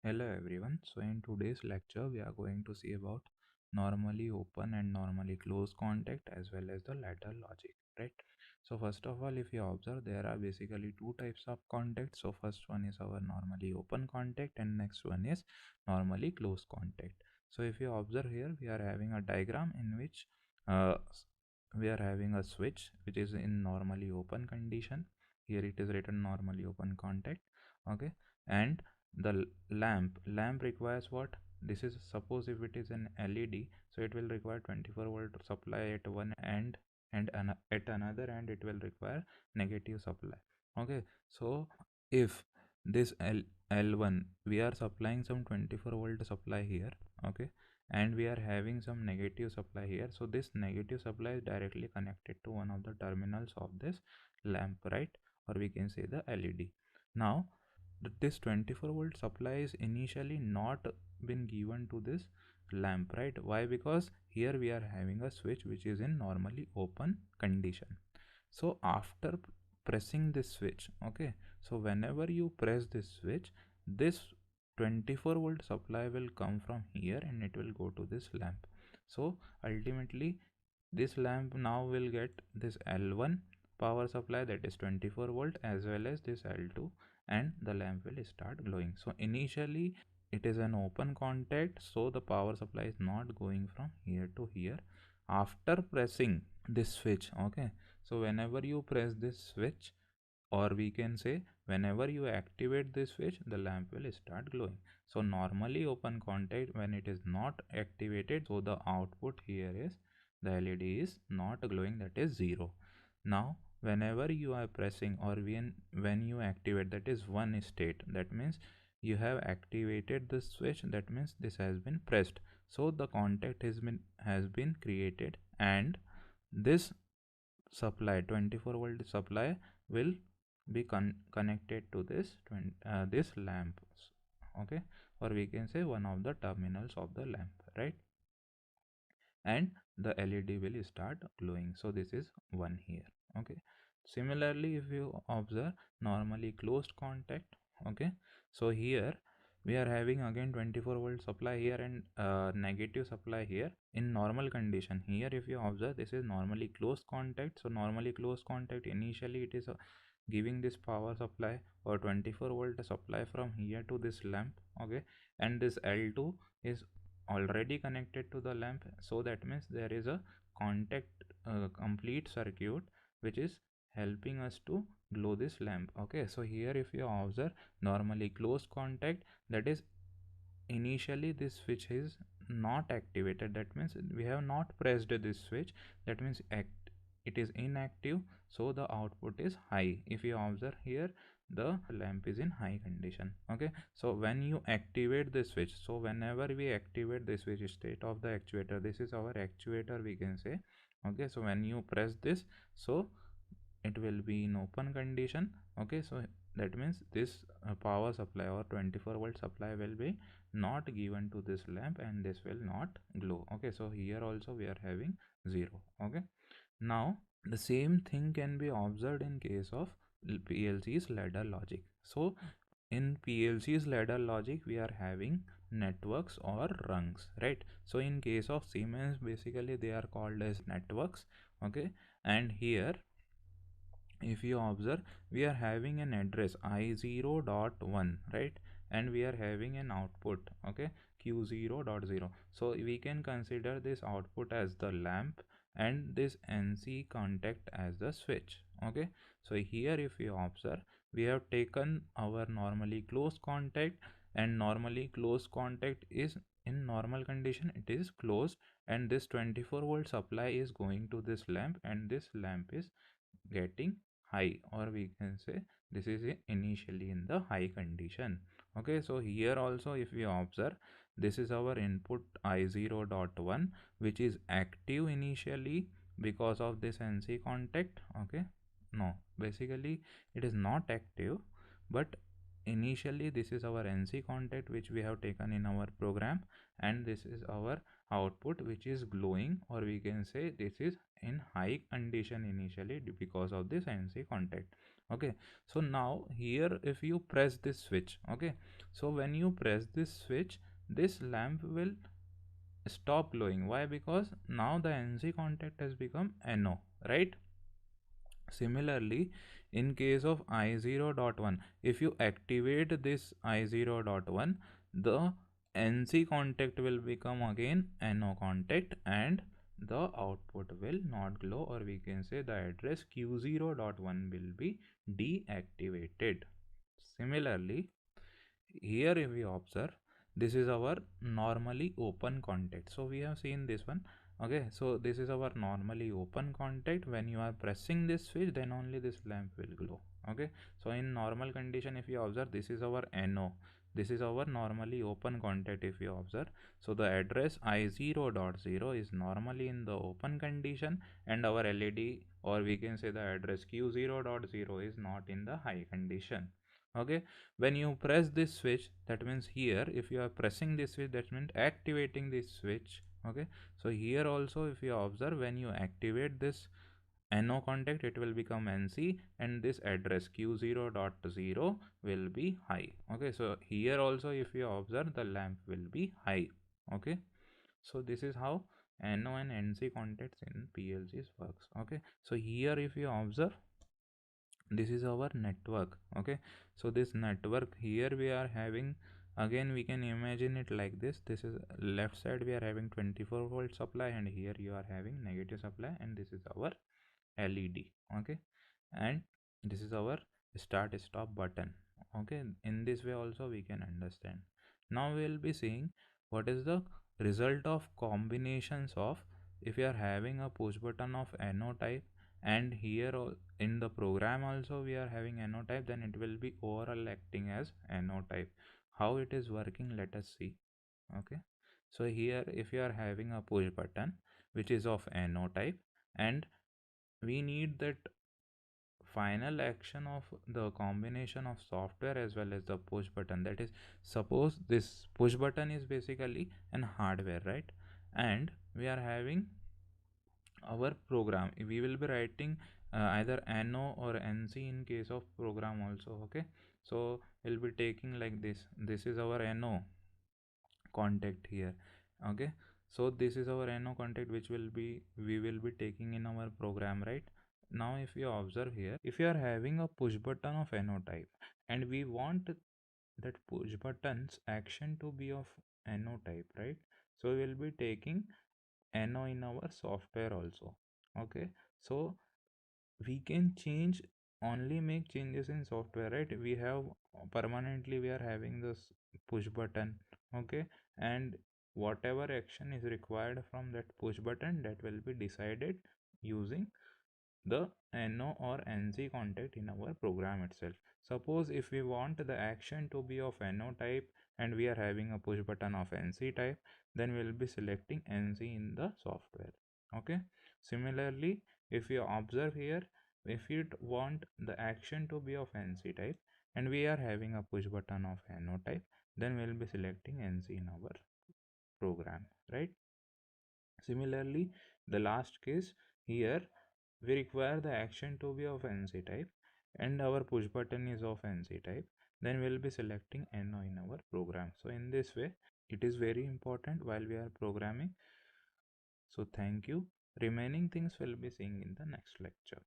Hello everyone. So in today's lecture we are going to see about normally open and normally closed contact as well as the ladder logic, right? So first of all, if you observe, there are basically two types of contact. So first one is our normally open contact and next one is normally closed contact. So if you observe here, we are having a diagram in which we are having a switch which is in normally open condition. Here it is written normally open contact, okay? And the lamp requires what? This is, suppose if it is an LED, so it will require 24-volt supply at one end, and at another end it will require negative supply. Okay, so if this L1 we are supplying some 24-volt supply here, okay, and we are having some negative supply here, so this negative supply is directly connected to one of the terminals of this lamp, right? Or we can say the LED. Now this 24-volt supply is initially not been given to this lamp, right? Why? Because here we are having a switch which is in normally open condition. So after pressing this switch, okay, so whenever you press this switch, this 24-volt supply will come from here and it will go to this lamp. So ultimately this lamp now will get this L1 power supply, that is 24-volt, as well as this L2, and the lamp will start glowing. So initially it is an open contact, so the power supply is not going from here to here. After pressing this switch, okay, so whenever you press this switch, or we can say whenever you activate this switch, the lamp will start glowing. So normally open contact, when it is not activated, so the output here is the LED is not glowing, that is 0. Now whenever you are pressing, or when you activate, that is one state, that means you have activated the switch, that means this has been pressed, so the contact has been created, and this supply 24-volt supply will be connected to this lamp, okay, or we can say one of the terminals of the lamp, right? And the LED will start glowing. So this is one here, okay. Similarly, if you observe normally closed contact, okay, so here we are having again 24-volt supply here and negative supply here in normal condition. Here if you observe, this is normally closed contact. So normally closed contact, initially it is giving this power supply or 24-volt supply from here to this lamp, okay, and this L2 is already connected to the lamp, so that means there is a contact complete circuit which is helping us to glow this lamp, okay. So here if you observe normally closed contact, that is initially this switch is not activated, that means we have not pressed this switch, that means it is inactive, so the output is high. If you observe here, the lamp is in high condition, okay. So when you activate the switch, so whenever we activate the switch state of the actuator, this is our actuator, we can say, okay. So when you press this, so it will be in open condition, okay. So that means this power supply or 24-volt supply will be not given to this lamp, and this will not glow, okay. So here also we are having 0, okay. Now the same thing can be observed in case of PLC's ladder logic. So in PLC's ladder logic, we are having networks or rungs, right? So in case of Siemens, basically they are called as networks, okay. And here if you observe, we are having an address I0.1, right? And we are having an output, okay, Q0.0. So we can consider this output as the lamp and this NC contact as the switch, okay. So here if you observe, we have taken our normally closed contact, and normally closed contact is in normal condition, it is closed, and this 24-volt supply is going to this lamp, and this lamp is getting high, or we can say this is initially in the high condition, okay. So here also if we observe, this is our input I0.1, which is active initially because of this NC contact, okay. No, basically it is not active, but initially this is our NC contact which we have taken in our program, and this is our output which is glowing, or we can say this is in high condition initially because of this NC contact. Okay, so now here if you press this switch, okay, so when you press this switch, this lamp will stop glowing. Why? Because now the NC contact has become NO, right? Similarly, in case of I0.1, if you activate this I0.1, the NC contact will become again NO contact, and the output will not glow, or we can say the address Q0.1 will be deactivated. Similarly, here if we observe, this is our normally open contact. So we have seen this one. Okay, so this is our normally open contact. When you are pressing this switch, then only this lamp will glow. Okay, so in normal condition, if you observe, this is our NO, this is our normally open contact. If you observe, so the address I0.0 is normally in the open condition, and our LED, or we can say the address Q0.0 is not in the high condition. Okay, when you press this switch, that means here if you are pressing this switch, that means activating this switch. Okay, so here also if you observe, when you activate this NO contact, it will become NC, and this address Q0.0 will be high. Okay, so here also if you observe, the lamp will be high. Okay, so this is how NO and NC contacts in PLCs works. Okay, so here if you observe, this is our network. Okay, so this network here we are having, again we can imagine it like this. This is left side, we are having 24-volt supply, and here you are having negative supply, and this is our LED. Okay, and this is our start stop button. Okay, in this way also we can understand. Now we will be seeing what is the result of combinations of, if you are having a push button of NO type, and here in the program also we are having NO type, then it will be overall acting as NO type. How it is working, let us see. Okay, so here if you are having a push button which is of NO type, and we need that final action of the combination of software as well as the push button. That is, suppose this push button is basically an hardware, right? And we are having our program, we will be writing either NO or NC in case of program also. Okay, so we'll be taking like this is our NO contact here. Okay, so this is our NO contact which we will be taking in our program, right? Now if you observe here, if you are having a push button of NO type, and we want that push button's action to be of NO type, right? So we will be taking NO in our software also. Okay, so we can change, only make changes in software, right? We have permanently we are having this push button. Okay, and whatever action is required from that push button, that will be decided using the NO or NC contact in our program itself. Suppose if we want the action to be of NO type and we are having a push button of NC type, then we will be selecting NC in the software. Okay, similarly if you observe here, if you want the action to be of NC type and we are having a push button of NO type, then we will be selecting NC in our program, right? Similarly, the last case here, we require the action to be of NC type and our push button is of NC type, then we'll be selecting NO in our program. So in this way, it is very important while we are programming. So thank you. Remaining things we'll be seeing in the next lecture.